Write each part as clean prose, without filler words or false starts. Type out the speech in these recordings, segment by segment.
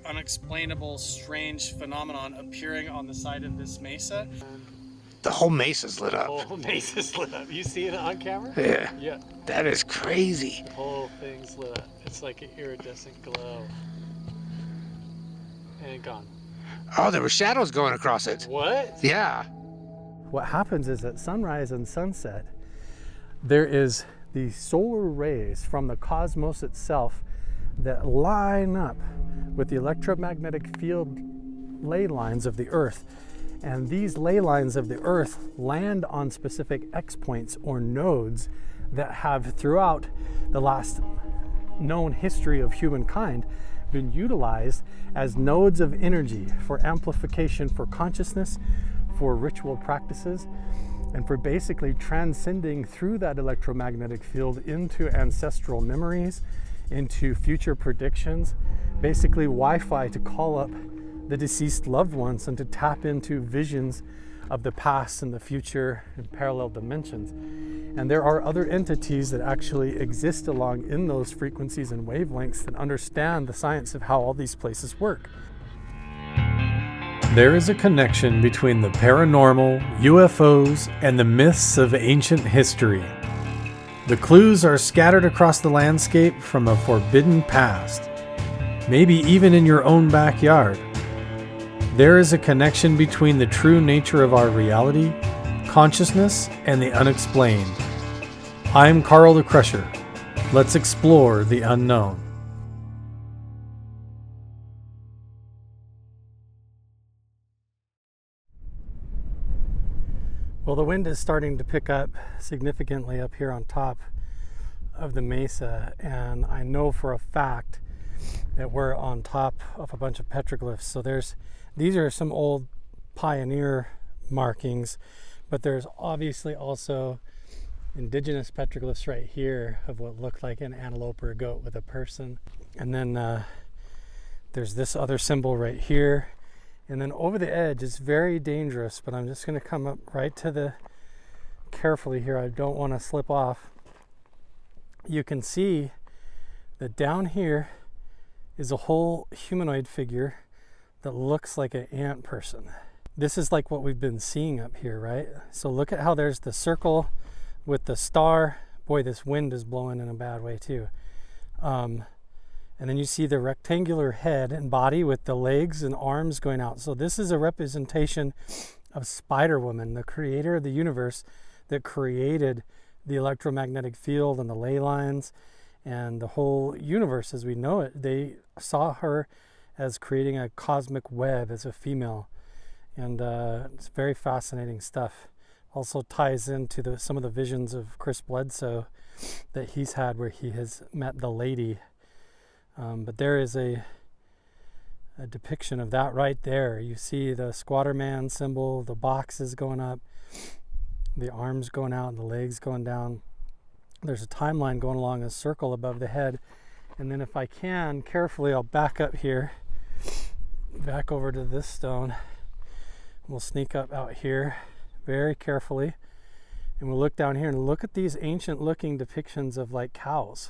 unexplainable, strange phenomenon appearing on the side of this mesa. The whole mesa's lit The up. whole mesa's lit up. You see it on camera? Yeah. Yeah. That is crazy. The whole thing's lit up. It's like an iridescent glow. And gone. Oh, there were shadows going across it. What? Yeah. What happens is at sunrise and sunset, there is the solar rays from the cosmos itself that line up with the electromagnetic field ley lines of the Earth. And these ley lines of the Earth land on specific X points or nodes that have throughout the last known history of humankind been utilized as nodes of energy for amplification for consciousness, for ritual practices, and for basically transcending through that electromagnetic field into ancestral memories, into future predictions, basically Wi-Fi to call up the deceased loved ones and to tap into visions of the past and the future in parallel dimensions. And there are other entities that actually exist along in those frequencies and wavelengths that understand the science of how all these places work. There is a connection between the paranormal, UFOs, and the myths of ancient history. The clues are scattered across the landscape from a forbidden past, maybe even in your own backyard. There is a connection between the true nature of our reality, consciousness, and the unexplained. I'm Carl the Crusher. Let's explore the unknown. Well, the wind is starting to pick up significantly up here on top of the mesa, and I know for a fact that we're on top of a bunch of petroglyphs. So these are some old pioneer markings, but there's obviously also indigenous petroglyphs right here of what looked like an antelope or a goat with a person. And then there's this other symbol right here. And then over the edge, it's very dangerous, but I'm just going to come up right to the, carefully here, I don't want to slip off. You can see that down here is a whole humanoid figure that looks like an ant person. This is like what we've been seeing up here, right? So look at how there's the circle with the star. Boy, this wind is blowing in a bad way too. And then you see the rectangular head and body with the legs and arms going out. So this is a representation of Spider-Woman, the creator of the universe that created the electromagnetic field and the ley lines and the whole universe as we know it. They saw her as creating a cosmic web as a female. And it's very fascinating stuff. Also ties into some of the visions of Chris Bledsoe that he's had where he has met the lady. But there is a depiction of that right there. You see the squatter man symbol, the boxes going up, the arms going out and the legs going down. There's a timeline going along a circle above the head. And then if I can, carefully, I'll back up here, back over to this stone. We'll sneak up out here very carefully. And we'll look down here and look at these ancient looking depictions of like cows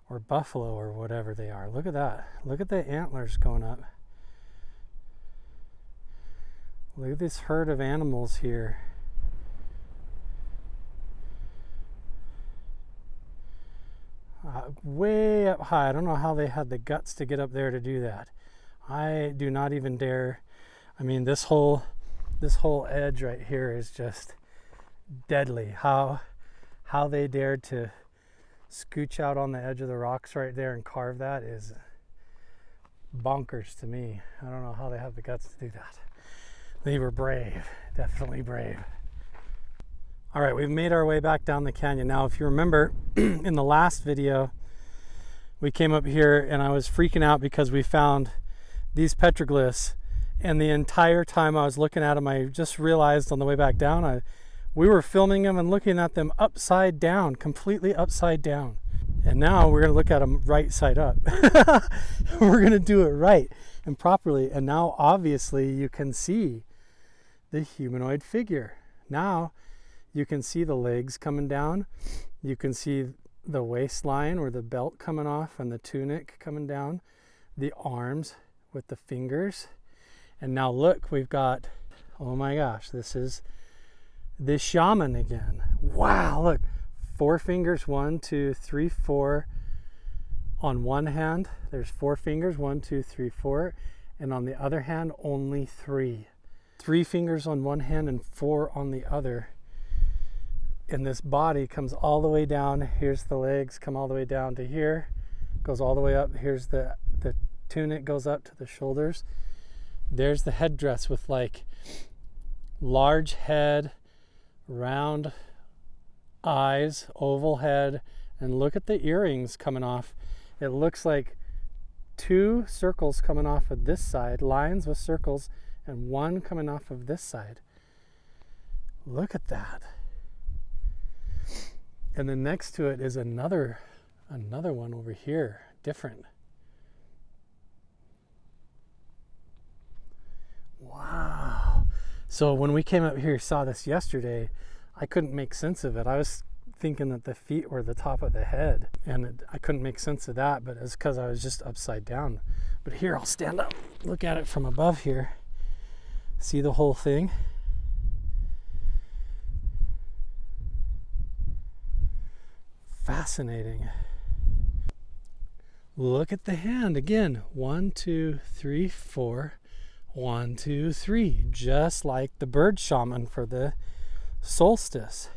or buffalo or whatever they are. Look at that. Look at the antlers going up. Look at this herd of animals here. Way up high. I don't know how they had the guts to get up there to do that. I do not even dare. I mean, this whole edge right here is just deadly. How they dared to scooch out on the edge of the rocks right there and carve that is bonkers to me. I don't know how they have the guts to do that. They were brave, definitely brave. All right, we've made our way back down the canyon. Now, if you remember in the last video, we came up here and I was freaking out because we found these petroglyphs, and the entire time I was looking at them, I just realized on the way back down, we were filming them and looking at them upside down, completely upside down. And now we're gonna look at them right side up. We're gonna do it right and properly. And now obviously you can see the humanoid figure. Now you can see the legs coming down. You can see the waistline or the belt coming off and the tunic coming down. the arms with the fingers. And now look, we've got, oh my gosh, this is the shaman again. Wow, look, 4 fingers, 1, 2, 3, 4 on one hand. There's 4 fingers, 1, 2, 3, 4. And on the other hand, only 3. 3 fingers on one hand and 4 on the other. And this body comes all the way down. Here's the legs, come all the way down to here. Goes all the way up. Here's the tunic, goes up to the shoulders. There's the headdress with like large head, round eyes, oval head, and look at the earrings coming off. It looks like 2 circles coming off of this side, lines with circles, and 1 coming off of this side. Look at that. And then next to it is another one over here, different. Wow. So when we came up here, saw this yesterday, I couldn't make sense of it. I was thinking that the feet were the top of the head, and I couldn't make sense of that, but it's because I was just upside down. But here, I'll stand up, look at it from above here, see the whole thing. Fascinating. Look at the hand again. 1, 2, 3, 4. 1, 2, 3. Just like the bird shaman for the solstice.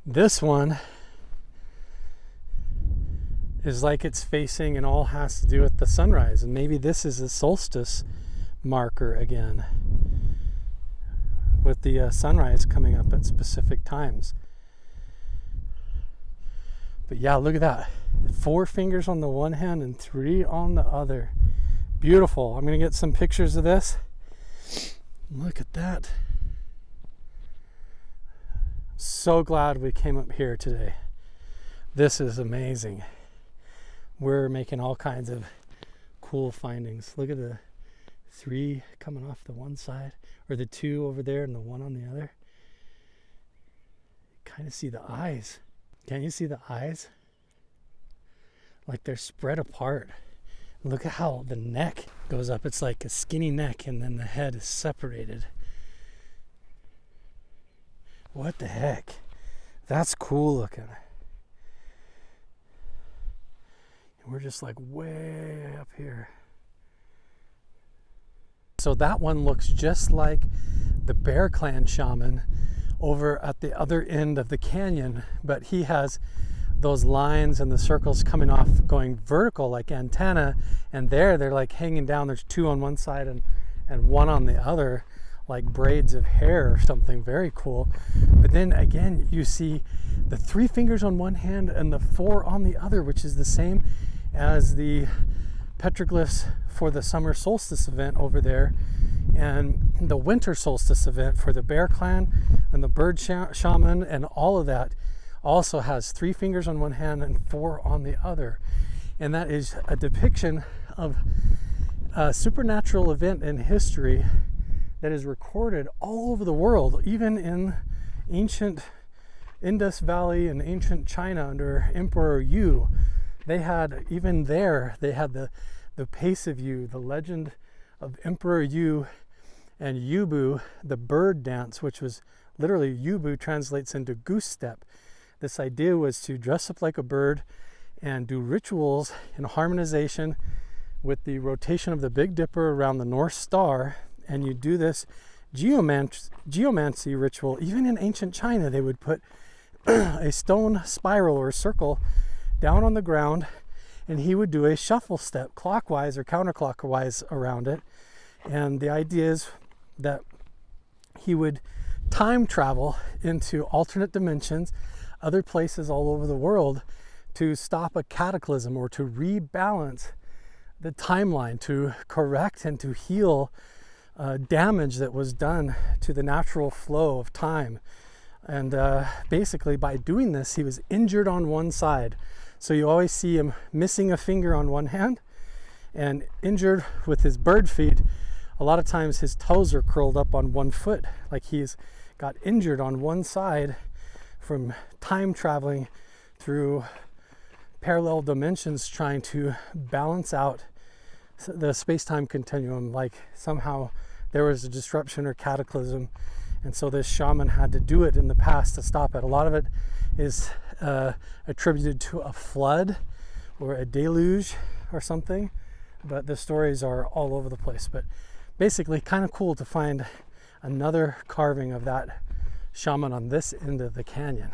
This one is like it's facing and all has to do with the sunrise. And maybe this is a solstice marker again, with the sunrise coming up at specific times. But yeah, look at that. 4 fingers on the one hand and 3 on the other. Beautiful. I'm going to get some pictures of this. Look at that. So glad we came up here today. This is amazing. We're making all kinds of cool findings. Look at the 3 coming off the one side, or the 2 over there and the 1 on the other. You kind of see the eyes. Can you see the eyes? Like they're spread apart. Look at how the neck goes up. It's like a skinny neck, and then the head is separated. What the heck? That's cool looking. And we're just like way up here. So that one looks just like the Bear Clan shaman over at the other end of the canyon, but he has those lines and the circles coming off going vertical like antenna, and they're like hanging down. There's 2 on one side and 1 on the other, like braids of hair or something. Very cool. But then again, you see the 3 fingers on one hand and the 4 on the other, which is the same as the petroglyphs for the summer solstice event over there, and the winter solstice event for the Bear Clan and the bird shaman, and all of that also has 3 fingers on one hand and 4 on the other. And that is a depiction of a supernatural event in history that is recorded all over the world, even in ancient Indus Valley and ancient China under Emperor Yu. They had, even there, they had the pace of Yu, the legend of Emperor Yu, and Yubu, the bird dance, which was literally, Yubu translates into goose step. This idea was to dress up like a bird and do rituals in harmonization with the rotation of the Big Dipper around the North Star. And you do this geomancy ritual. Even in ancient China, they would put a stone spiral or circle down on the ground, and he would do a shuffle step clockwise or counterclockwise around it. And the idea is that he would time travel into alternate dimensions, other places all over the world, to stop a cataclysm or to rebalance the timeline, to correct and to heal damage that was done to the natural flow of time. And basically by doing this, he was injured on one side. So you always see him missing a finger on one hand and injured with his bird feet. A lot of times his toes are curled up on one foot, like he's got injured on one side from time traveling through parallel dimensions, trying to balance out the space-time continuum, like somehow there was a disruption or cataclysm, and so this shaman had to do it in the past to stop it. A lot of it is attributed to a flood or a deluge or something, but the stories are all over the place. But basically kind of cool to find another carving of that shaman on this end of the canyon.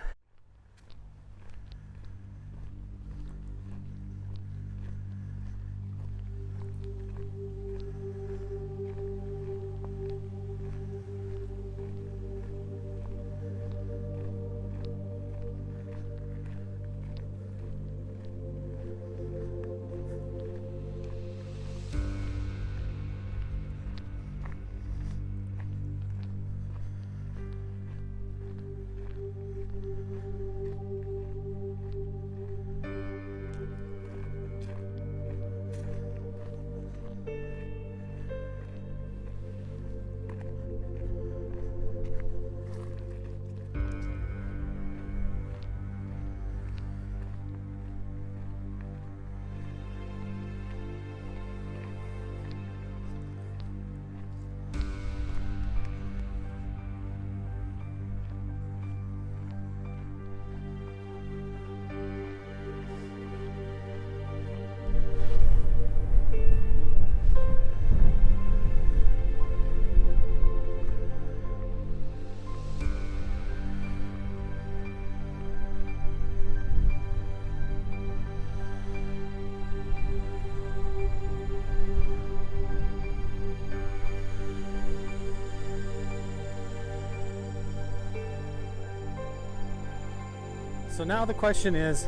So now the question is,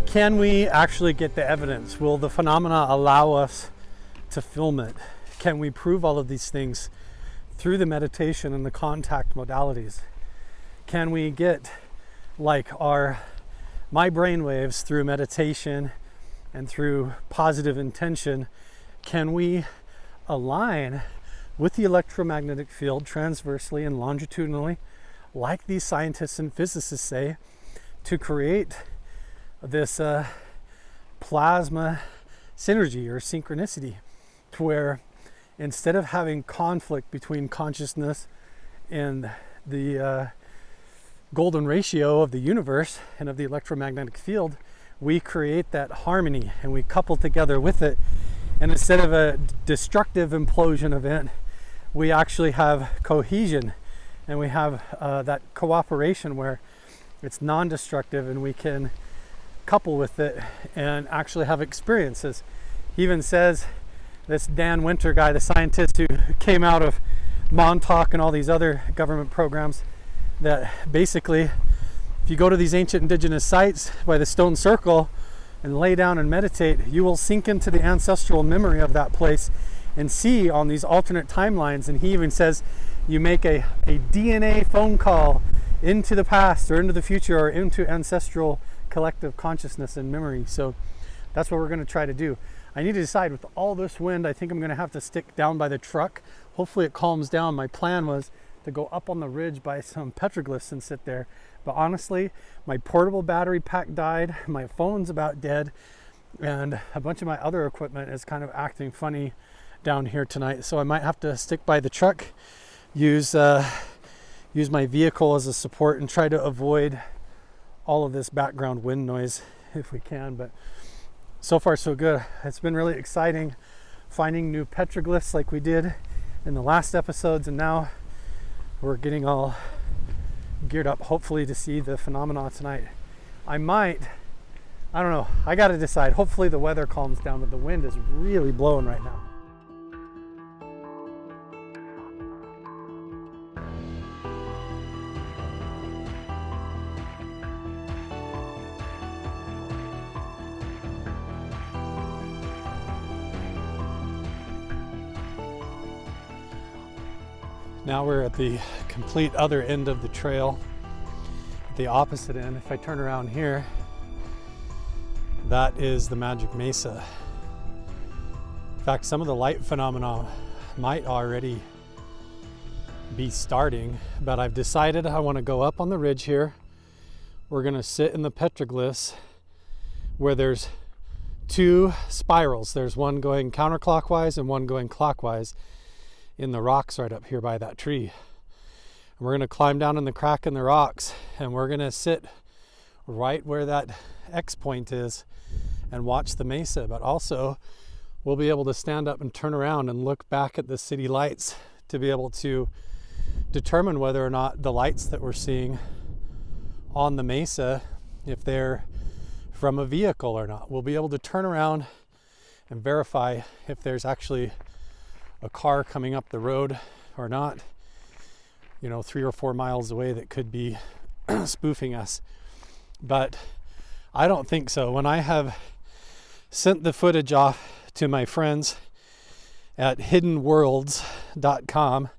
can we actually get the evidence? Will the phenomena allow us to film it? Can we prove all of these things through the meditation and the contact modalities? Can we get like my brainwaves through meditation and through positive intention? Can we align with the electromagnetic field transversely and longitudinally, like these scientists and physicists say, to create this plasma synergy or synchronicity, to where instead of having conflict between consciousness and the golden ratio of the universe and of the electromagnetic field, we create that harmony and we couple together with it. And instead of a destructive implosion event, we actually have cohesion, and we have that cooperation where it's non-destructive and we can couple with it and actually have experiences. He even says, this Dan Winter guy, the scientist who came out of Montauk and all these other government programs, that basically if you go to these ancient indigenous sites by the stone circle and lay down and meditate, you will sink into the ancestral memory of that place and see on these alternate timelines. And he even says you make a DNA phone call into the past or into the future or into ancestral collective consciousness and memory. So that's what we're going to try to do. I need to decide, with all this wind, I think I'm going to have to stick down by the truck. Hopefully it calms down. My plan was to go up on the ridge by some petroglyphs and sit there, but honestly my portable battery pack died, my phone's about dead, and a bunch of my other equipment is kind of acting funny down here tonight. So I might have to stick by the truck, use my vehicle as a support, and try to avoid all of this background wind noise if we can. But so far so good. It's been really exciting finding new petroglyphs like we did in the last episodes, and now we're getting all geared up hopefully to see the phenomena tonight. I don't know, I gotta decide. Hopefully the weather calms down, but the wind is really blowing right now. Now we're at the complete other end of the trail, the opposite end. If I turn around here, that is the Magic Mesa. In fact, some of the light phenomena might already be starting, but I've decided I want to go up on the ridge here. We're going to sit in the petroglyphs where there's two spirals. There's one going counterclockwise and one going clockwise in the rocks right up here by that tree. And we're going to climb down in the crack in the rocks, and we're going to sit right where that X point is and watch the mesa. But also we'll be able to stand up and turn around and look back at the city lights to be able to determine whether or not the lights that we're seeing on the mesa, if they're from a vehicle or not. We'll be able to turn around and verify if there's actually a car coming up the road or not, 3 or 4 miles away, that could be spoofing us. But I don't think so. When I have sent the footage off to my friends at hiddenworlds.com,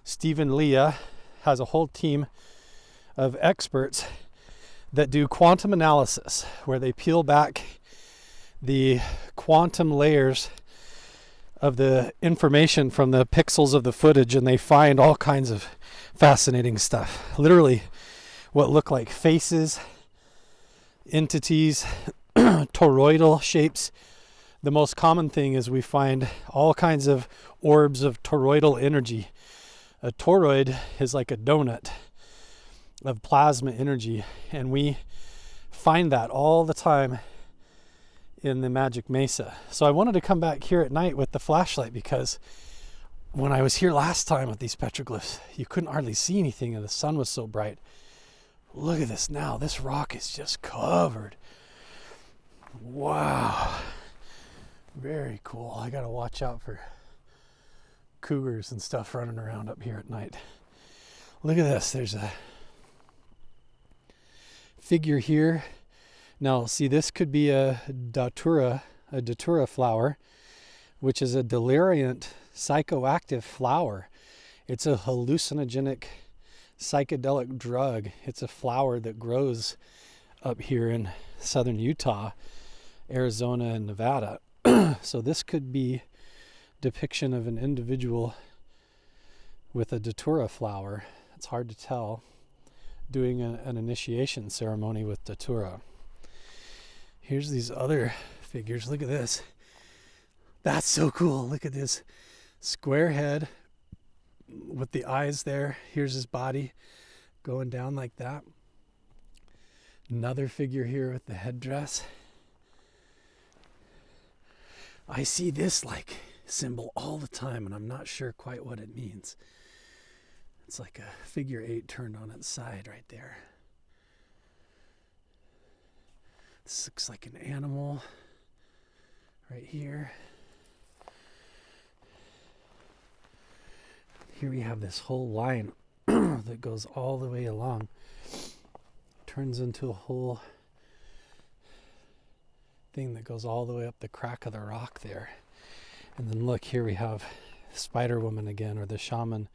Stephen Leah has a whole team of experts that do quantum analysis, where they peel back the quantum layers of the information from the pixels of the footage, and they find all kinds of fascinating stuff. Literally what look like faces, entities, toroidal shapes. The most common thing is we find all kinds of orbs of toroidal energy. A toroid is like a donut of plasma energy, and we find that all the time in the Magic Mesa. So I wanted to come back here at night with the flashlight, because when I was here last time with these petroglyphs, you couldn't hardly see anything and the sun was so bright. Look at this now. This rock is just covered. Wow. Very cool. I gotta watch out for cougars and stuff running around up here at night. Look at this. There's a figure here. Now, see, this could be a datura flower, which is a deliriant psychoactive flower. It's a hallucinogenic psychedelic drug. It's a flower that grows up here in southern Utah, Arizona, and Nevada. So this could be depiction of an individual with a datura flower. It's hard to tell, doing an initiation ceremony with datura. Here's these other figures. Look at this. That's so cool. Look at this square head with the eyes there. Here's his body going down like that. Another figure here with the headdress. I see this like symbol all the time, and I'm not sure quite what it means. It's like a figure 8 turned on its side right there. This looks like an animal right here. Here we have this whole line that goes all the way along. Turns into a whole thing that goes all the way up the crack of the rock there. And then look, here we have Spider Woman again, or the shaman.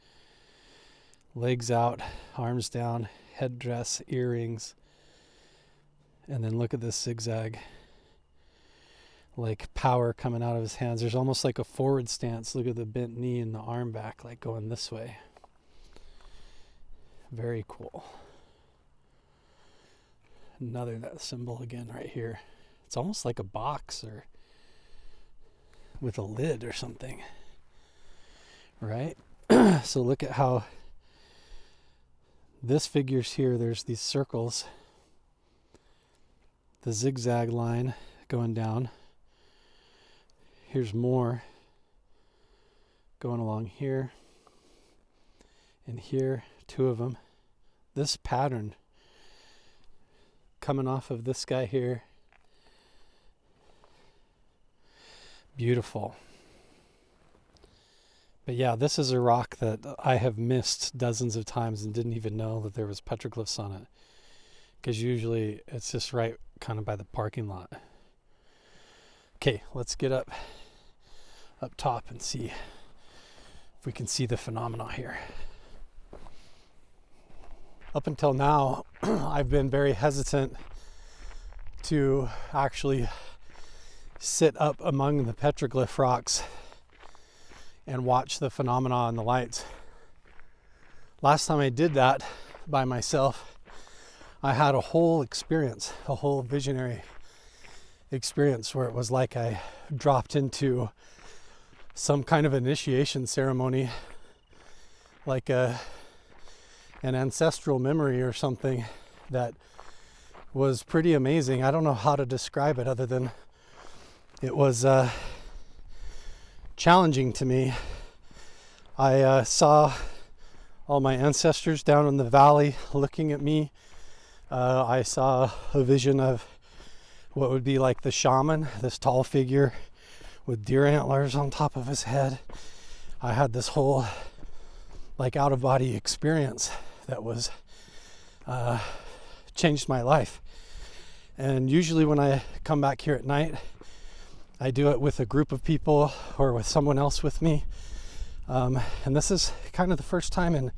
Legs out, arms down, headdress, earrings. And then look at this zigzag, like power coming out of his hands. There's almost like a forward stance. Look at the bent knee and the arm back, like going this way. Very cool. Another that symbol again right here. It's almost like a box or with a lid or something, right? So look at how this figure's here. There's these circles, the zigzag line going down. Here's more going along here and here, 2 of them. This pattern coming off of this guy here. Beautiful. But yeah, this is a rock that I have missed dozens of times and didn't even know that there was petroglyphs on it, because usually it's just right kind of by the parking lot. Okay, let's get up top and see if we can see the phenomena here. Up until now, I've been very hesitant to actually sit up among the petroglyph rocks and watch the phenomena and the lights. Last time I did that by myself, I had a whole experience, a whole visionary experience where it was like I dropped into some kind of initiation ceremony, like an ancestral memory or something that was pretty amazing. I don't know how to describe it other than it was challenging to me. I saw all my ancestors down in the valley looking at me. I saw a vision of what would be like the shaman, this tall figure with deer antlers on top of his head. I had this whole like out of body experience that was changed my life. And usually when I come back here at night, I do it with a group of people or with someone else with me. And this is kind of the first time in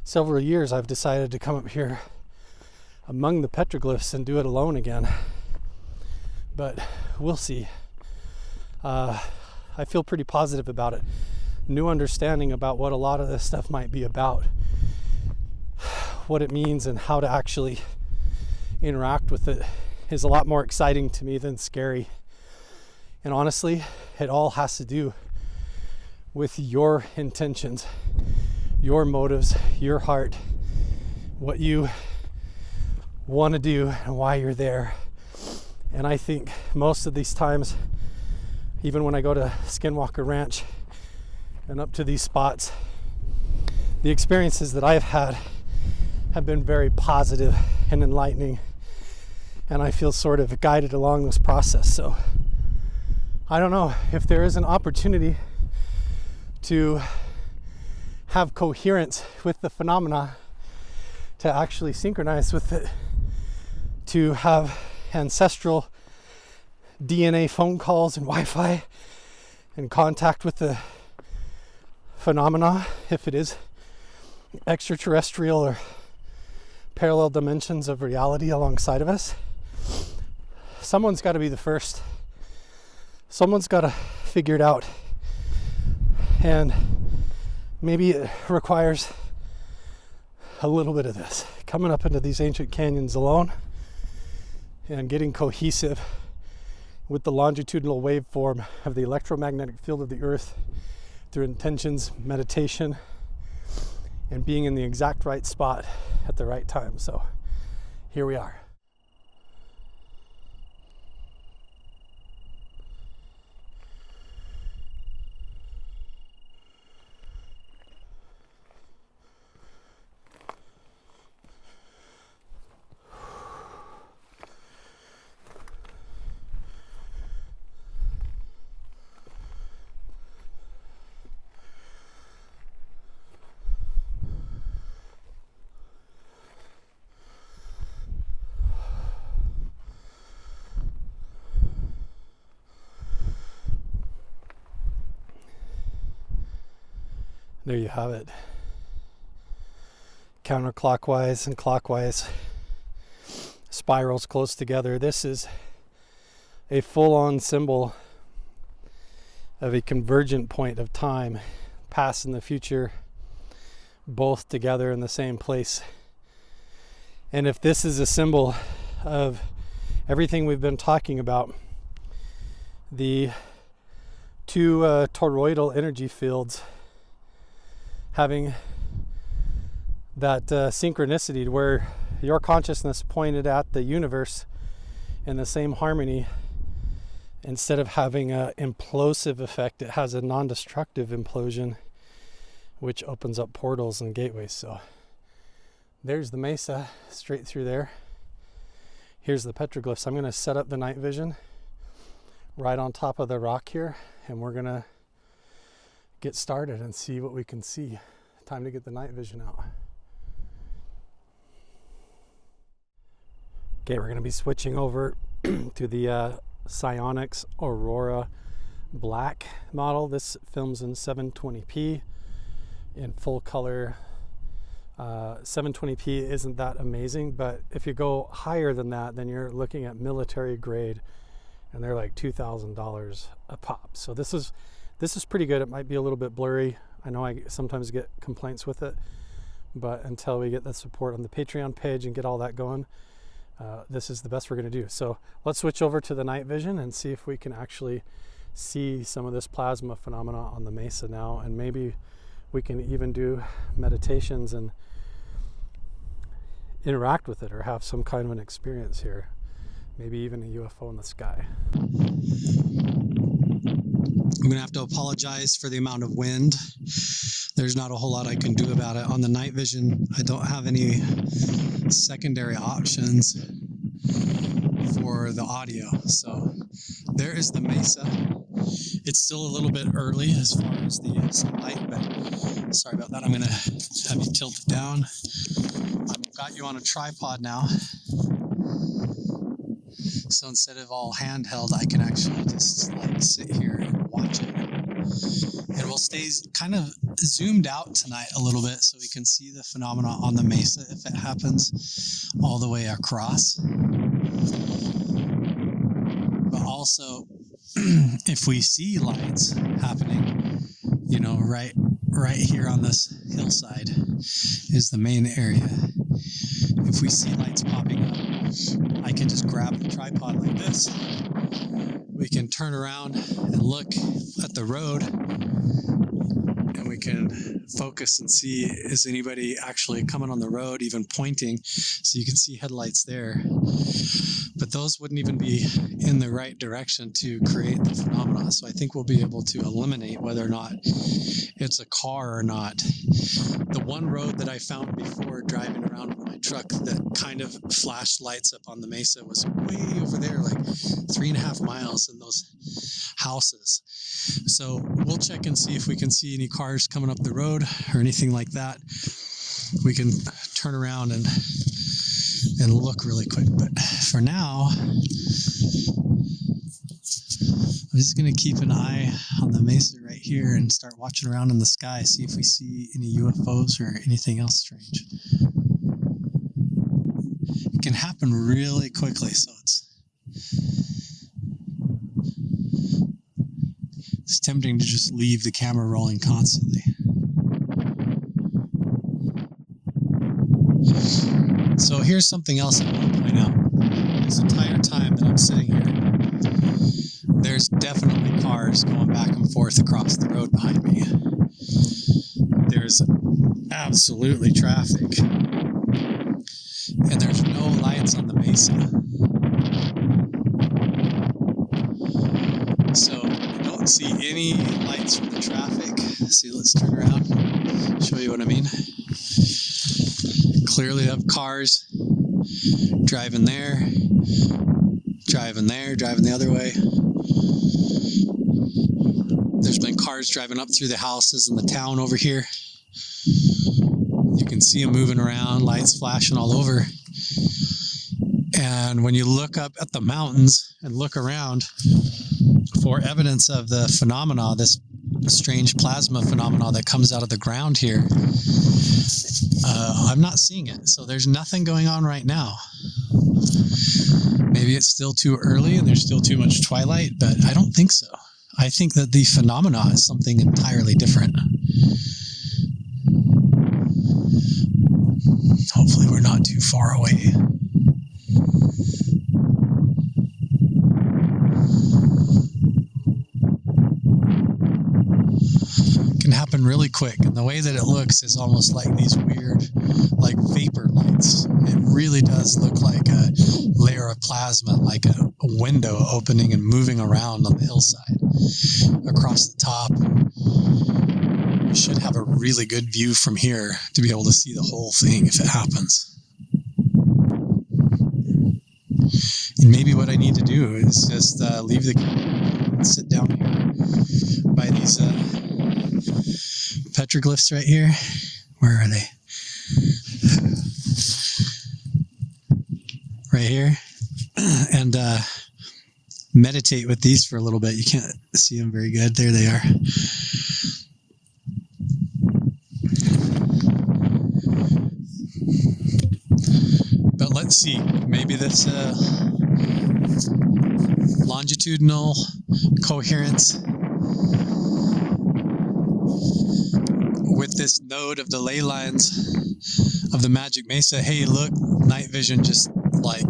several years I've decided to come up here among the petroglyphs and do it alone again. But we'll see. I feel pretty positive about it. New understanding about what a lot of this stuff might be about, what it means and how to actually interact with it is a lot more exciting to me than scary. And honestly, it all has to do with your intentions, your motives, your heart, what you want to do and why you're there. And I think most of these times, even when I go to Skinwalker Ranch and up to these spots, the experiences that I've had have been very positive and enlightening, and I feel sort of guided along this process. So I don't know if there is an opportunity to have coherence with the phenomena, to actually synchronize with it, to have ancestral DNA phone calls and Wi-Fi and contact with the phenomena, if it is extraterrestrial or parallel dimensions of reality alongside of us. Someone's got to be the first. Someone's got to figure it out. And maybe it requires a little bit of this. Coming up into these ancient canyons alone and getting cohesive with the longitudinal waveform of the electromagnetic field of the earth through intentions, meditation, and being in the exact right spot at the right time. So here we are. There you have it. Counterclockwise and clockwise spirals close together. This is a full-on symbol of a convergent point of time, past and the future, both together in the same place. And if this is a symbol of everything we've been talking about, the two toroidal energy fields having that synchronicity where your consciousness pointed at the universe in the same harmony, instead of having an implosive effect, it has a non-destructive implosion, which opens up portals and gateways. So there's the Mesa straight through there. Here's the petroglyphs. I'm going to set up the night vision right on top of the rock here, and we're going to get started and see what we can see. Time to get the night vision out. Okay, we're going to be switching over to the Psionics Aurora Black model. This films in 720p in full color. 720p isn't that amazing, but if you go higher than that, then you're looking at military grade, and they're like $2,000 a pop. So this is pretty good. It might be a little bit blurry. I know I sometimes get complaints with it, but until we get the support on the Patreon page and get all that going, this is the best we're going to do. So let's switch over to the night vision and see if we can actually see some of this plasma phenomena on the mesa now, and maybe we can even do meditations and interact with it or have some kind of an experience here, maybe even a UFO in the sky. I'm gonna have to apologize for the amount of wind. There's not a whole lot I can do about it. On the night vision, I don't have any secondary options for the audio. So there is the mesa. It's still a little bit early as far as the sunlight, but sorry about that. I'm gonna have you tilt it down. I've got you on a tripod now. So instead of all handheld, I can actually just like sit here and watch it. And we'll stay kind of zoomed out tonight a little bit so we can see the phenomena on the mesa if it happens all the way across. But also, if we see lights happening, you know, right here on this hillside is the main area. If we see lights popping up, I can just grab the tripod like this. We can turn around and look at the road, and we can focus and see, is anybody actually coming on the road, even pointing, so you can see headlights there. But those wouldn't even be in the right direction to create the phenomena. So I think we'll be able to eliminate whether or not it's a car or not. The one road that I found before driving around with my truck that kind of flashed lights up on the mesa was way over there, like 3.5 miles in those houses. So we'll check and see if we can see any cars coming up the road or anything like that. We can turn around and look really quick. But for now, I'm just going to keep an eye on the mesa right here and start watching around in the sky, see if we see any UFOs or anything else strange. It can happen really quickly, so it's tempting to just leave the camera rolling constantly. So here's something else I want to point out. This entire time that I'm sitting here, there's definitely cars going back and forth across the road behind me. There's absolutely traffic. And there's no lights on the mesa. So I don't see any lights from the traffic. See, let's turn around, show you what I mean. Clearly have cars driving there, driving the other way. There's been cars driving up through the houses in the town over here. You can see them moving around, lights flashing all over. And when you look up at the mountains and look around for evidence of the phenomena, this strange plasma phenomena that comes out of the ground here, I'm not seeing it. So there's nothing going on right now. Maybe it's still too early and there's still too much twilight, but I don't think so. I think that the phenomena is something entirely different. Hopefully we're not too far away. Can happen really quick, and the way that it looks is almost like these weird, like vapor lights. It really does look like a layer of plasma, like a window opening and moving around on the hillside across the top. You should have a really good view from here to be able to see the whole thing if it happens. And maybe what I need to do is just leave the camera and sit down here by these petroglyphs right here. Where are they? Right here. And meditate with these for a little bit. You can't see them very good. There they are. But let's see. Maybe this longitudinal coherence with this node of the ley lines of the Magic Mesa. Hey, look, night vision just like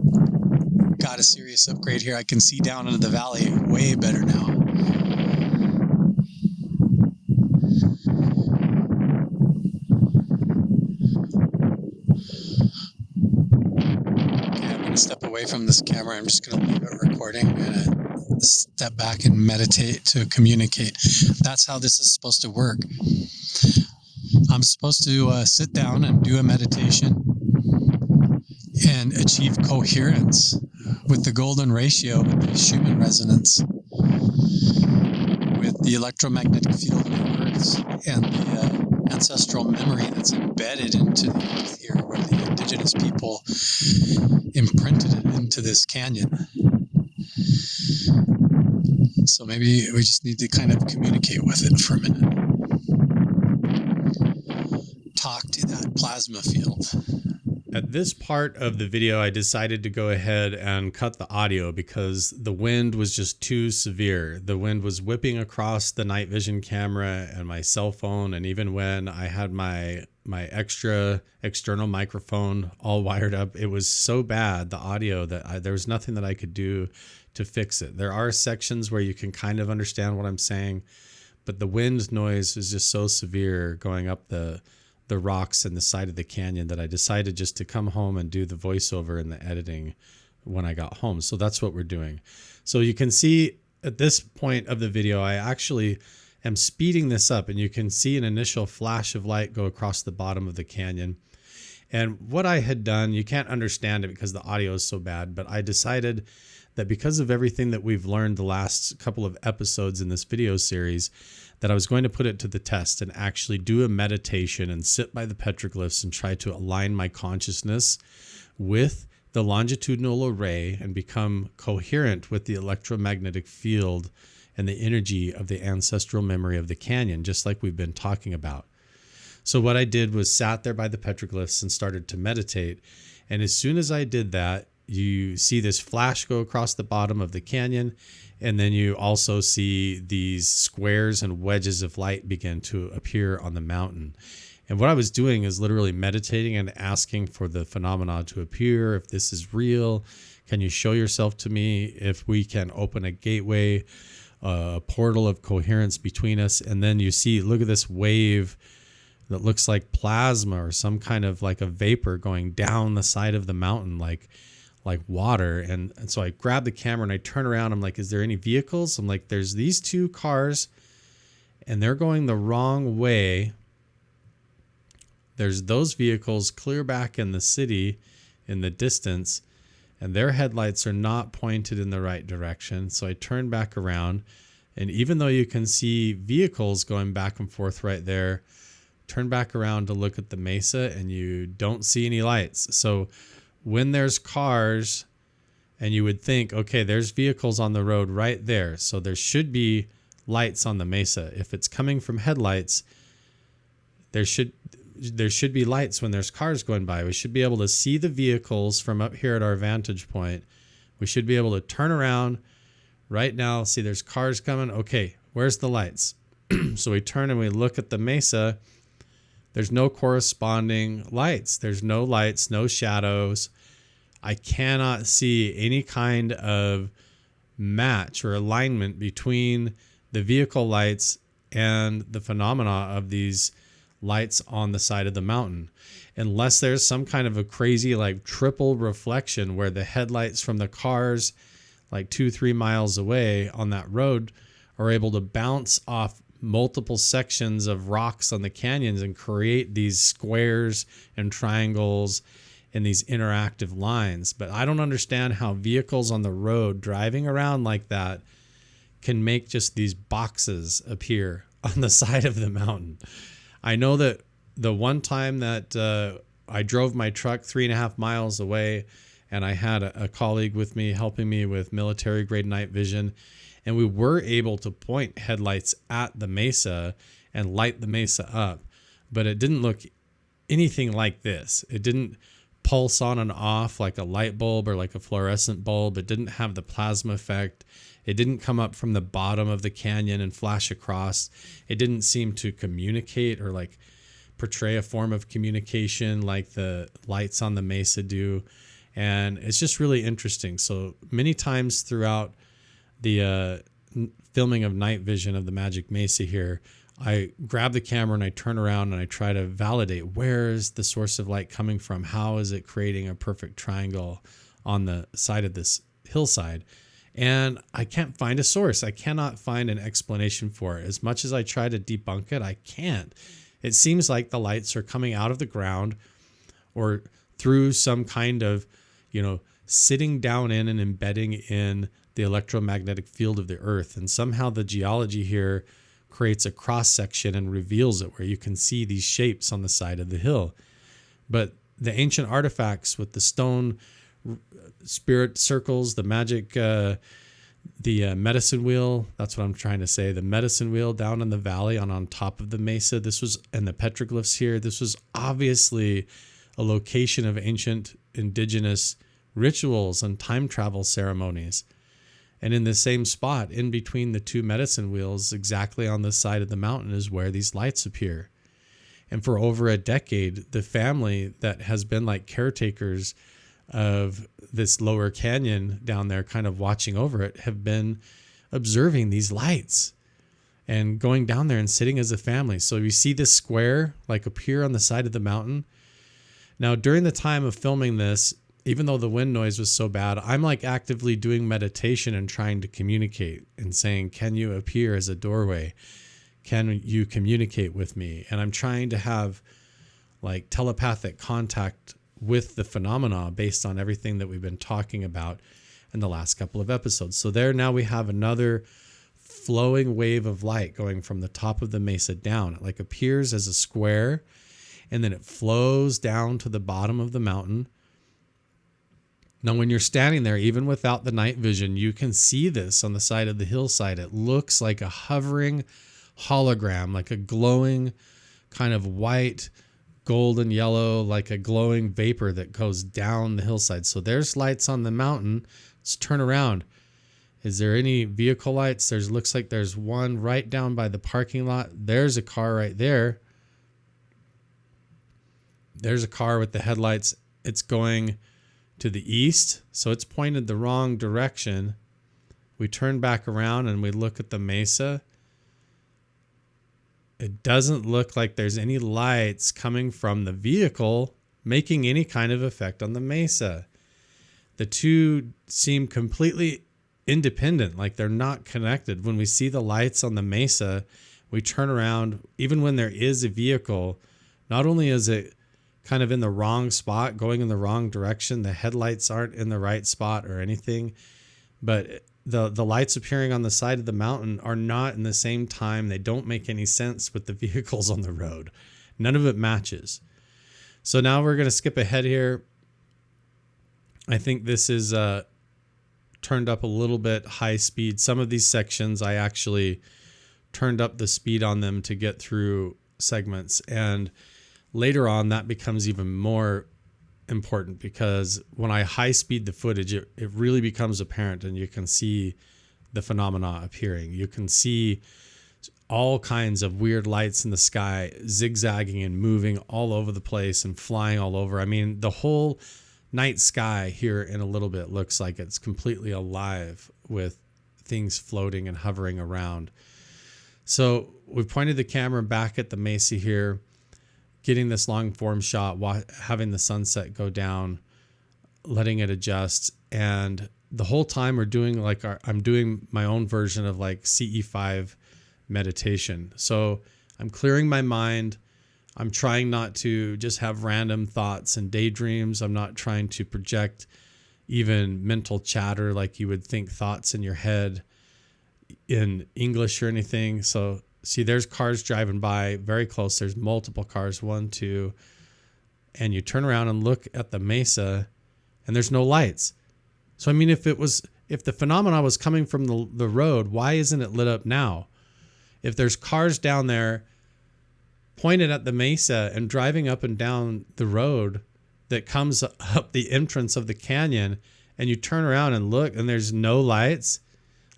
got a serious upgrade here. I can see down into the valley way better now. Okay, I'm going to step away from this camera. I'm just going to leave it recording. I'm going to step back and meditate to communicate. That's how this is supposed to work. I'm supposed to sit down and do a meditation and achieve coherence with the golden ratio, with the Schumann resonance, with the electromagnetic field networks, and the ancestral memory that's embedded into the earth here, where the indigenous people imprinted it into this canyon. So maybe we just need to kind of communicate with it for a minute. Talk to that plasma field. At this part of the video, I decided to go ahead and cut the audio because the wind was just too severe. The wind was whipping across the night vision camera and my cell phone, and even when I had my extra external microphone all wired up, it was so bad, the audio, that there was nothing that I could do to fix it. There are sections where you can kind of understand what I'm saying, but the wind noise is just so severe going up the rocks and the side of the canyon that I decided just to come home and do the voiceover and the editing when I got home. So that's what we're doing. So you can see at this point of the video, I actually am speeding this up, and you can see an initial flash of light go across the bottom of the canyon. And what I had done, you can't understand it because the audio is so bad, but I decided that because of everything that we've learned the last couple of episodes in this video series, that I was going to put it to the test and actually do a meditation and sit by the petroglyphs and try to align my consciousness with the longitudinal array and become coherent with the electromagnetic field and the energy of the ancestral memory of the canyon, just like we've been talking about. So what I did was sat there by the petroglyphs and started to meditate. And as soon as I did that, you see this flash go across the bottom of the canyon, and then you also see these squares and wedges of light begin to appear on the mountain. And what I was doing is literally meditating and asking for the phenomena to appear. If this is real, can you show yourself to me? If we can open a gateway, a portal of coherence between us. And then you see, look at this wave that looks like plasma or some kind of like a vapor going down the side of the mountain, like water. And so I grab the camera and I turn around. I'm like, is there any vehicles? I'm like, there's these two cars and they're going the wrong way. There's those vehicles clear back in the city in the distance, and their headlights are not pointed in the right direction. So I turn back around, and even though you can see vehicles going back and forth right there, turn back around to look at the mesa and you don't see any lights. So when there's cars, and you would think, okay, there's vehicles on the road right there, so there should be lights on the mesa. If it's coming from headlights, there should be lights when there's cars going by. We should be able to see the vehicles from up here at our vantage point. We should be able to turn around right now, see there's cars coming. Okay, where's the lights? So we turn and we look at the mesa. There's no corresponding lights. There's no lights, no shadows. I cannot see any kind of match or alignment between the vehicle lights and the phenomena of these lights on the side of the mountain, unless there's some kind of a crazy like triple reflection where the headlights from the cars like 2-3 miles away on that road are able to bounce off multiple sections of rocks on the canyons and create these squares and triangles and these interactive lines. But I don't understand how vehicles on the road driving around like that can make just these boxes appear on the side of the mountain. I know that the one time that I drove my truck 3.5 miles away, and I had a colleague with me helping me with military grade night vision, and we were able to point headlights at the mesa and light the mesa up, but it didn't look anything like this. It didn't pulse on and off like a light bulb or like a fluorescent bulb. It didn't have the plasma effect. It didn't come up from the bottom of the canyon and flash across. It didn't seem to communicate or like portray a form of communication like the lights on the mesa do. And it's just really interesting. So many times throughout the filming of night vision of the Magic Mesa here, I grab the camera and I turn around and I try to validate, where is the source of light coming from? How is it creating a perfect triangle on the side of this hillside? And I can't find a source. I cannot find an explanation for it. As much as I try to debunk it, I can't. It seems like the lights are coming out of the ground or through some kind of, sitting down in and embedding in the electromagnetic field of the earth. And somehow the geology here creates a cross section and reveals it, where you can see these shapes on the side of the hill. But the ancient artifacts with the stone spirit circles, the magic, the medicine wheel, that's what I'm trying to say, the medicine wheel down in the valley on top of the mesa, and the petroglyphs here, this was obviously a location of ancient indigenous rituals and time travel ceremonies. And in the same spot, in between the two medicine wheels, exactly on the side of the mountain, is where these lights appear. And for over a decade, the family that has been like caretakers of this lower canyon down there, kind of watching over it, have been observing these lights and going down there and sitting as a family. So you see this square like appear on the side of the mountain. Now, during the time of filming this, even though the wind noise was so bad, I'm like actively doing meditation and trying to communicate and saying, can you appear as a doorway? Can you communicate with me? And I'm trying to have like telepathic contact with the phenomena based on everything that we've been talking about in the last couple of episodes. So there now we have another flowing wave of light going from the top of the mesa down. It like appears as a square, and then it flows down to the bottom of the mountain. Now, when you're standing there, even without the night vision, you can see this on the side of the hillside. It looks like a hovering hologram, like a glowing kind of white, golden yellow, like a glowing vapor that goes down the hillside. So there's lights on the mountain. Let's turn around. Is there any vehicle lights? Looks like there's one right down by the parking lot. There's a car right there. There's a car with the headlights. It's going to the east, so it's pointed the wrong direction. We turn back around and we look at the mesa. It doesn't look like there's any lights coming from the vehicle making any kind of effect on the mesa. The two seem completely independent, like they're not connected. When we see the lights on the mesa, we turn around. Even when there is a vehicle, not only is it kind of in the wrong spot, going in the wrong direction, the headlights aren't in the right spot or anything, but the lights appearing on the side of the mountain are not in the same time. They don't make any sense with the vehicles on the road. None of it matches. So now we're going to skip ahead here. I think this is turned up a little bit high speed. Some of these sections I actually turned up the speed on them to get through segments, and later on that becomes even more important, because when I high speed the footage, it really becomes apparent, and you can see the phenomena appearing. You can see all kinds of weird lights in the sky zigzagging and moving all over the place and flying all over. I mean, the whole night sky here in a little bit looks like it's completely alive with things floating and hovering around. So we pointed the camera back at the mesa here, getting this long form shot, having the sunset go down, letting it adjust. And the whole time we're doing I'm doing my own version of like CE5 meditation. So I'm clearing my mind. I'm trying not to just have random thoughts and daydreams. I'm not trying to project even mental chatter like you would think thoughts in your head in English or anything. So see, there's cars driving by very close. There's multiple cars, 1, 2, and you turn around and look at the mesa and there's no lights. So, I mean, if the phenomena was coming from the road, why isn't it lit up now? If there's cars down there pointed at the mesa and driving up and down the road that comes up the entrance of the canyon, and you turn around and look and there's no lights,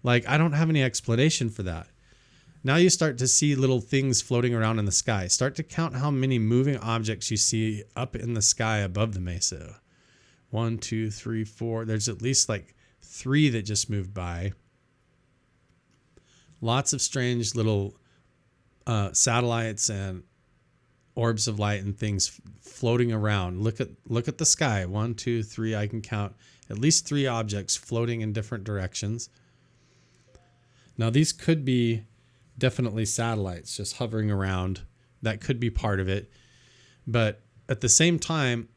like, I don't have any explanation for that. Now you start to see little things floating around in the sky. Start to count how many moving objects you see up in the sky above the mesa. 1, 2, 3, 4. There's at least like 3 that just moved by. Lots of strange little satellites and orbs of light and things floating around. Look at the sky. 1, 2, 3. I can count at least 3 objects floating in different directions. Now these could be definitely satellites just hovering around. That could be part of it. But at the same time,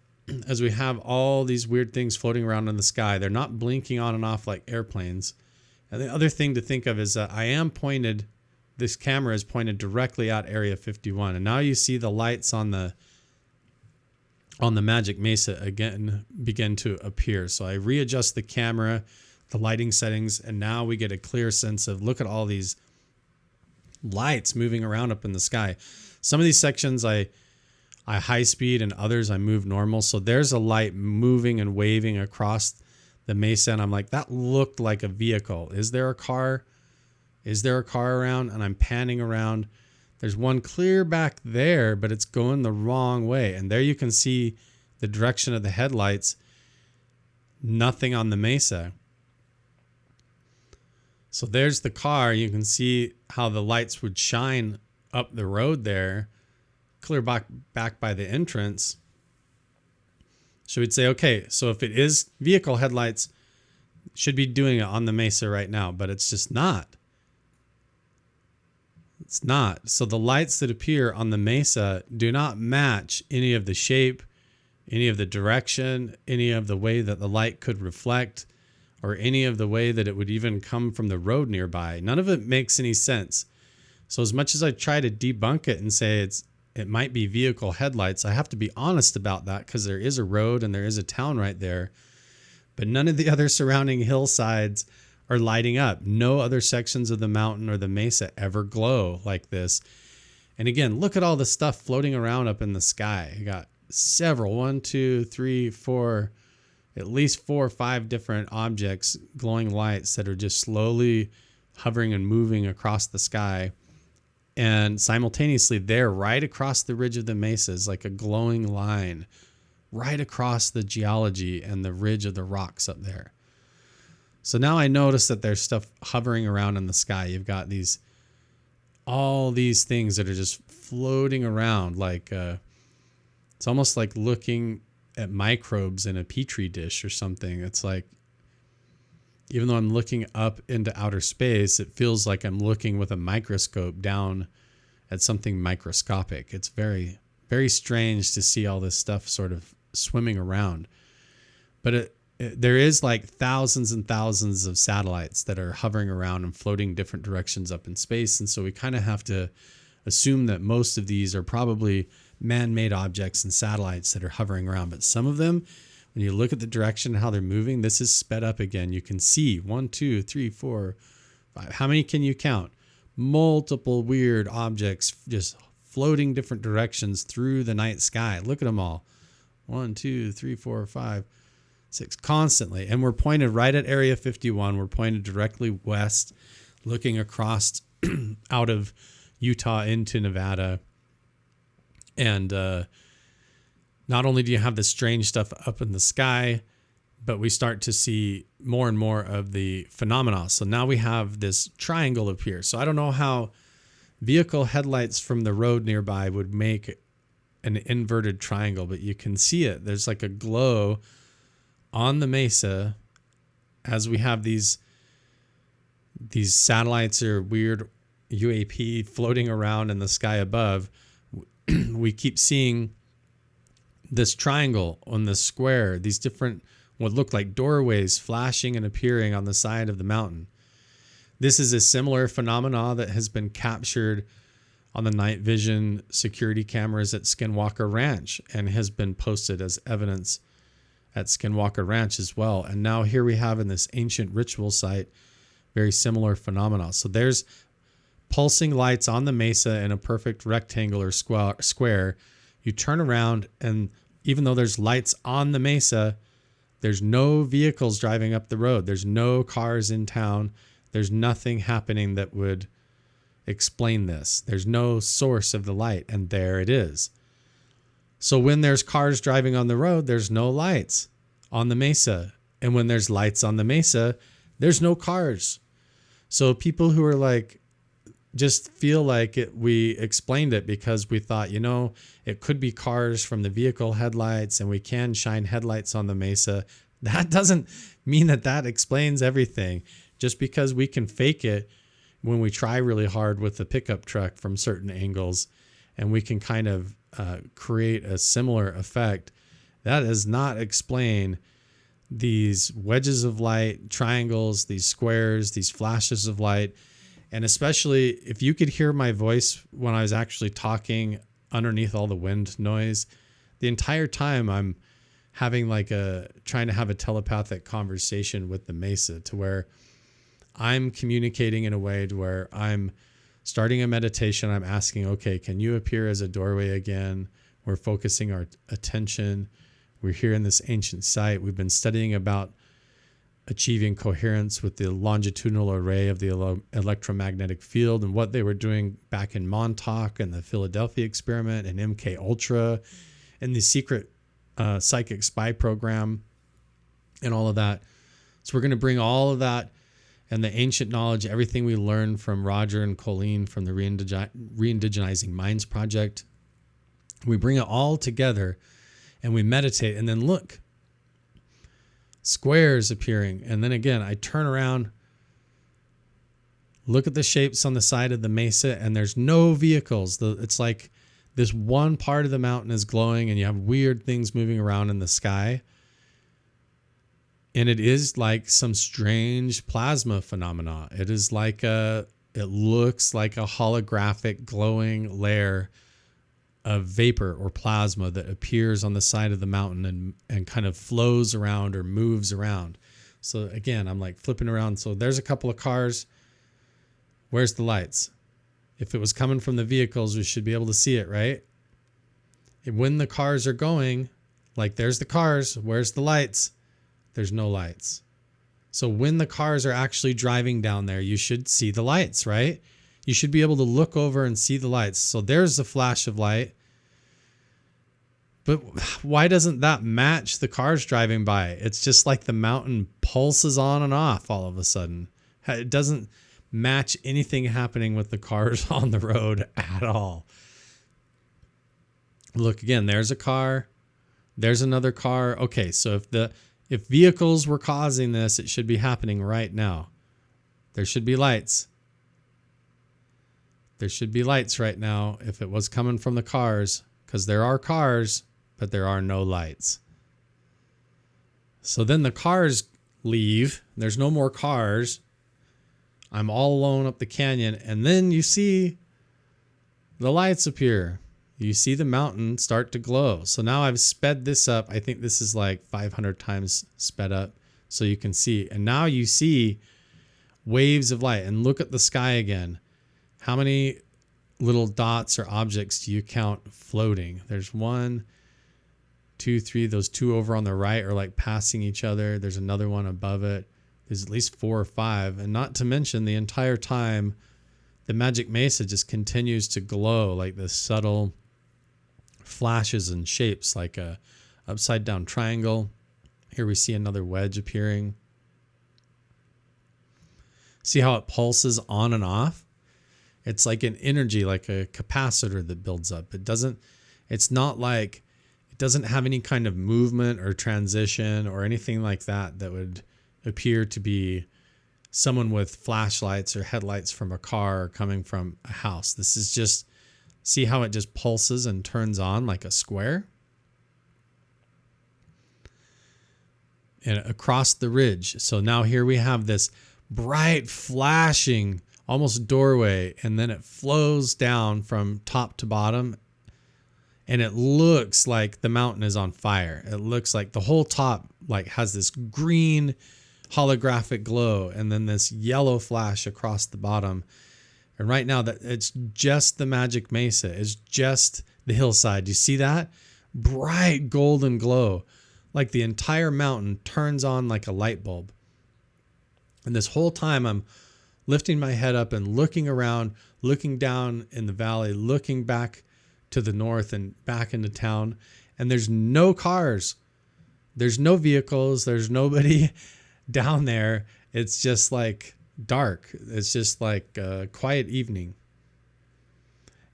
as we have all these weird things floating around in the sky, they're not blinking on and off like airplanes. And the other thing to think of is that this camera is pointed directly at Area 51. And now you see the lights on the Magic Mesa again begin to appear. So I readjust the camera, the lighting settings, and now we get a clear sense of, look at all these lights moving around up in the sky. Some of these sections I high speed and others I move normal. So there's a light moving and waving across the mesa, and I'm like, that looked like a vehicle. Is there a car? Is there a car around? And I'm panning around. There's one clear back there, but it's going the wrong way. And there you can see the direction of the headlights. Nothing on the mesa. So there's the car. You can see how the lights would shine up the road there, clear back by the entrance. So we'd say, okay, so if it is vehicle headlights, should be doing it on the mesa right now, but it's just not. It's not. So the lights that appear on the mesa do not match any of the shape, any of the direction, any of the way that the light could reflect, or any of the way that it would even come from the road nearby. None of it makes any sense. So as much as I try to debunk it and say it might be vehicle headlights, I have to be honest about that because there is a road and there is a town right there. But none of the other surrounding hillsides are lighting up. No other sections of the mountain or the mesa ever glow like this. And again, look at all the stuff floating around up in the sky. You got several, 1, 2, 3, 4, at least 4 or 5 different objects, glowing lights that are just slowly hovering and moving across the sky. And simultaneously there, right across the ridge of the mesa, is like a glowing line right across the geology and the ridge of the rocks up there. So now I notice that there's stuff hovering around in the sky. You've got all these things that are just floating around like it's almost like looking at microbes in a petri dish or something. It's like, even though I'm looking up into outer space, it feels like I'm looking with a microscope down at something microscopic. It's very, very strange to see all this stuff sort of swimming around. But there is like thousands and thousands of satellites that are hovering around and floating different directions up in space. And so we kind of have to assume that most of these are probably man-made objects and satellites that are hovering around. But some of them, when you look at the direction, how they're moving, this is sped up again. You can see 1, 2, 3, 4, 5. How many can you count? Multiple weird objects just floating different directions through the night sky. Look at them all. 1, 2, 3, 4, 5, 6, constantly. And we're pointed right at Area 51. We're pointed directly west, looking across out of Utah into Nevada. And not only do you have this strange stuff up in the sky, but we start to see more and more of the phenomena. So now we have this triangle appear. So I don't know how vehicle headlights from the road nearby would make an inverted triangle, but you can see it. There's like a glow on the mesa as we have these satellites or weird UAP floating around in the sky above. We keep seeing this triangle on the square, these different what look like doorways flashing and appearing on the side of the mountain. This is a similar phenomena that has been captured on the night vision security cameras at Skinwalker Ranch and has been posted as evidence at Skinwalker Ranch as well. And now here we have in this ancient ritual site, very similar phenomena. So there's pulsing lights on the mesa in a perfect rectangular square. You turn around, and even though there's lights on the mesa, there's no vehicles driving up the road. There's no cars in town. There's nothing happening that would explain this. There's no source of the light, and there it is. So when there's cars driving on the road, there's no lights on the mesa. And when there's lights on the mesa, there's no cars. So people who are like, just feel like we explained it because we thought, it could be cars from the vehicle headlights and we can shine headlights on the mesa. That doesn't mean that explains everything. Just because we can fake it when we try really hard with the pickup truck from certain angles and we can kind of create a similar effect, that does not explain these wedges of light, triangles, these squares, these flashes of light. And especially if you could hear my voice when I was actually talking underneath all the wind noise, the entire time I'm having trying to have a telepathic conversation with the mesa, to where I'm communicating in a way to where I'm starting a meditation. I'm asking, okay, can you appear as a doorway again? We're focusing our attention. We're here in this ancient site. We've been studying about achieving coherence with the longitudinal array of the electromagnetic field and what they were doing back in Montauk and the Philadelphia experiment and MK Ultra and the secret psychic spy program and all of that. So we're going to bring all of that and the ancient knowledge, everything we learned from Roger and Colleen from the Re-Indigenizing Minds Project. We bring it all together and we meditate, and then look, squares appearing. And then again, I turn around, look at the shapes on the side of the mesa, and there's no vehicles. It's like this one part of the mountain is glowing and you have weird things moving around in the sky. And it is like some strange plasma phenomena. It is like it looks like a holographic glowing layer of vapor or plasma that appears on the side of the mountain and kind of flows around or moves around. So again, I'm like flipping around. So there's a couple of cars. Where's the lights? If it was coming from the vehicles, we should be able to see it, right? And when the cars are going, like there's the cars, where's the lights? There's no lights. So when the cars are actually driving down there, you should see the lights, right? You should be able to look over and see the lights. So there's the flash of light. But why doesn't that match the cars driving by? It's just like the mountain pulses on and off all of a sudden. It doesn't match anything happening with the cars on the road at all. Look again, there's a car. There's another car. Okay, so if vehicles were causing this, it should be happening right now. There should be lights. There should be lights right now if it was coming from the cars, because there are cars, but there are no lights. So then the cars leave. There's no more cars. I'm all alone up the canyon. And then you see the lights appear. You see the mountain start to glow. So now I've sped this up. I think this is like 500 times sped up so you can see. And now you see waves of light. And look at the sky again. How many little dots or objects do you count floating? There's 1, 2, 3. Those two over on the right are like passing each other. There's another one above it. There's at least 4 or 5. And not to mention the entire time, the Magic Mesa just continues to glow like this subtle flashes and shapes, like a upside down triangle. Here we see another wedge appearing. See how it pulses on and off? It's like an energy, like a capacitor that builds up. It doesn't have any kind of movement or transition or anything like that would appear to be someone with flashlights or headlights from a car or coming from a house. This is just, see how it just pulses and turns on like a square? And across the ridge. So now here we have this bright flashing almost doorway, and then it flows down from top to bottom, and it looks like the mountain is on fire. It looks like the whole top like has this green holographic glow, and then this yellow flash across the bottom. And right now that it's just the Magic Mesa, it's just the hillside. You see that bright golden glow, like the entire mountain turns on like a light bulb. And this whole time I'm lifting my head up and looking around, looking down in the valley, looking back to the north and back into town. And there's no cars. There's no vehicles. There's nobody down there. It's just like dark. It's just like a quiet evening.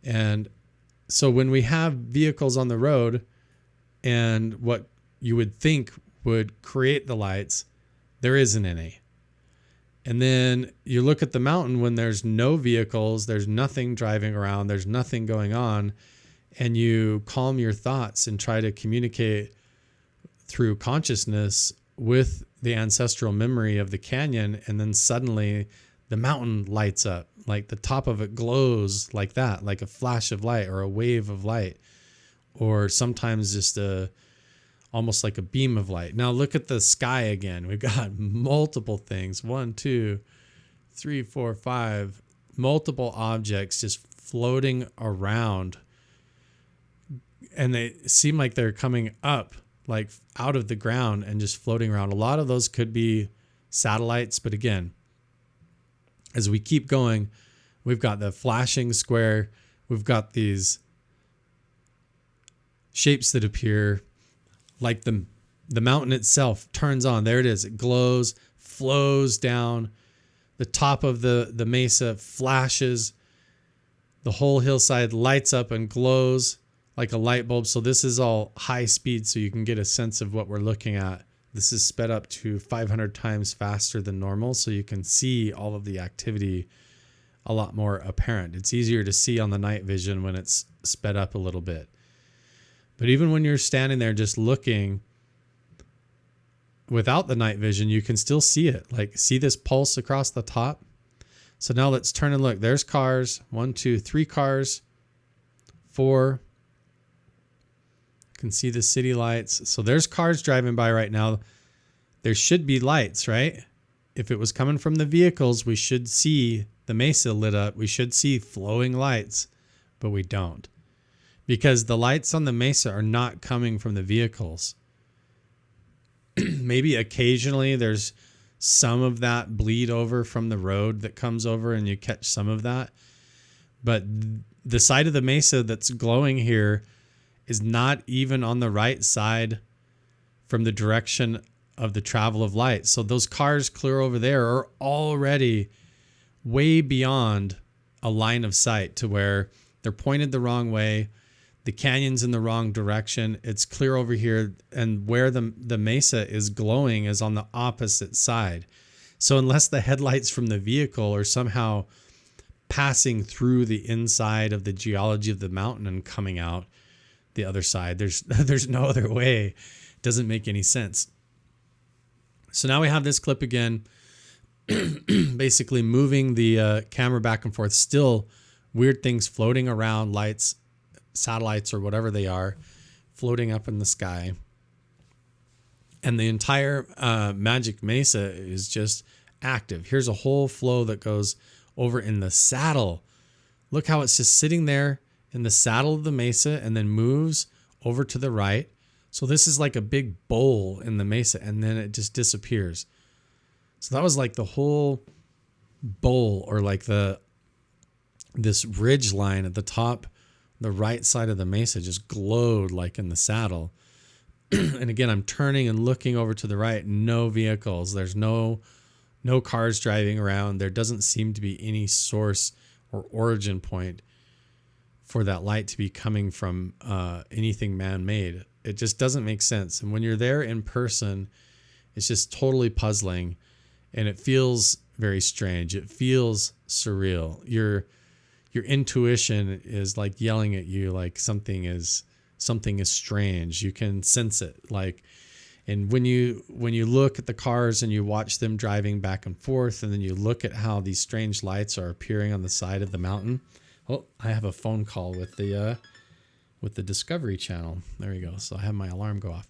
And so when we have vehicles on the road and what you would think would create the lights, there isn't any. And then you look at the mountain when there's no vehicles, there's nothing driving around, there's nothing going on, and you calm your thoughts and try to communicate through consciousness with the ancestral memory of the canyon, and then suddenly the mountain lights up, like the top of it glows like that, like a flash of light or a wave of light, or sometimes just almost like a beam of light. Now look at the sky again. We've got multiple things. 1, 2, 3, 4, 5, multiple objects just floating around. And they seem like they're coming up, like out of the ground and just floating around. A lot of those could be satellites. But again, as we keep going, we've got the flashing square. We've got these shapes that appear, like the mountain itself turns on. There it is. It glows, flows down. The top of the mesa flashes. The whole hillside lights up and glows like a light bulb. So this is all high speed, so you can get a sense of what we're looking at. This is sped up to 500 times faster than normal, so you can see all of the activity a lot more apparent. It's easier to see on the night vision when it's sped up a little bit. But even when you're standing there just looking without the night vision, you can still see it. Like, see this pulse across the top? So now let's turn and look. There's cars. 1, 2, 3 cars. 4. You can see the city lights. So there's cars driving by right now. There should be lights, right? If it was coming from the vehicles, we should see the mesa lit up. We should see flowing lights, but we don't. Because the lights on the mesa are not coming from the vehicles. Maybe occasionally there's some of that bleed over from the road that comes over and you catch some of that. But the side of the mesa that's glowing here is not even on the right side from the direction of the travel of light. So those cars clear over there are already way beyond a line of sight to where they're pointed the wrong way. The canyon's in the wrong direction. It's clear over here, and where the mesa is glowing is on the opposite side. So unless the headlights from the vehicle are somehow passing through the inside of the geology of the mountain and coming out the other side, there's no other way. It doesn't make any sense. So now we have this clip again, basically moving the camera back and forth. Still weird things floating around, lights, satellites or whatever they are, floating up in the sky. And the entire Magic Mesa is just active. Here's a whole flow that goes over in the saddle. Look how it's just sitting there in the saddle of the mesa and then moves over to the right. So this is like a big bowl in the mesa, and then it just disappears. So that was like the whole bowl, or like this ridge line at the top, the right side of the mesa just glowed like in the saddle. And again, I'm turning and looking over to the right. No vehicles. There's no cars driving around. There doesn't seem to be any source or origin point for that light to be coming from anything man-made. It just doesn't make sense. And when you're there in person, it's just totally puzzling, and it feels very strange. It feels surreal. Your intuition is like yelling at you, like something is strange. You can sense it. Like, and when you look at the cars and you watch them driving back and forth, and then you look at how these strange lights are appearing on the side of the mountain. Oh, I have a phone call with the Discovery Channel. There you go. So I have my alarm go off.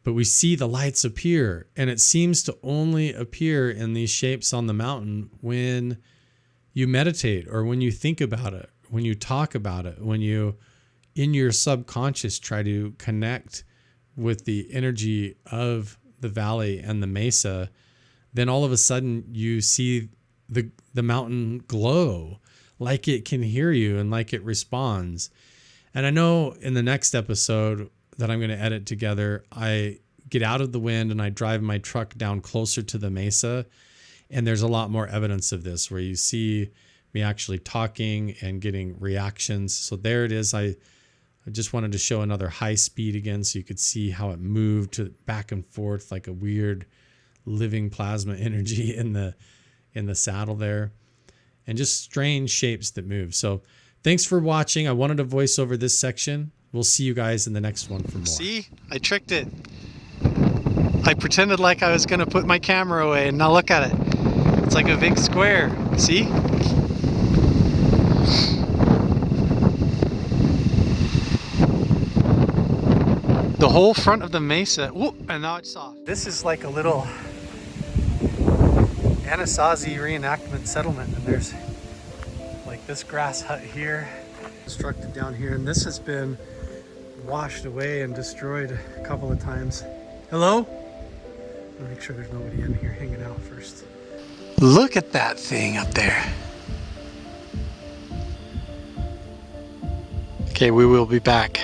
But we see the lights appear, and it seems to only appear in these shapes on the mountain when you meditate, or when you think about it, when you talk about it, when you, in your subconscious, try to connect with the energy of the valley and the mesa. Then all of a sudden you see the mountain glow, like it can hear you and like it responds. And I know in the next episode, that I'm going to edit together, I get out of the wind and I drive my truck down closer to the mesa. And there's a lot more evidence of this where you see me actually talking and getting reactions. So there it is. I just wanted to show another high speed again so you could see how it moved back and forth like a weird living plasma energy in the saddle there. And just strange shapes that move. So thanks for watching. I wanted to voice over this section. We'll see you guys in the next one for more. See? I tricked it. I pretended like I was going to put my camera away, and now look at it. It's like a big square. See? The whole front of the mesa. Whoop, and now it's off. This is like a little Anasazi reenactment settlement, and there's like this grass hut here constructed down here, and this has been washed away and destroyed a couple of times. Hello? I'll make sure there's nobody in here hanging out first. Look at that thing up there. Okay, we will be back.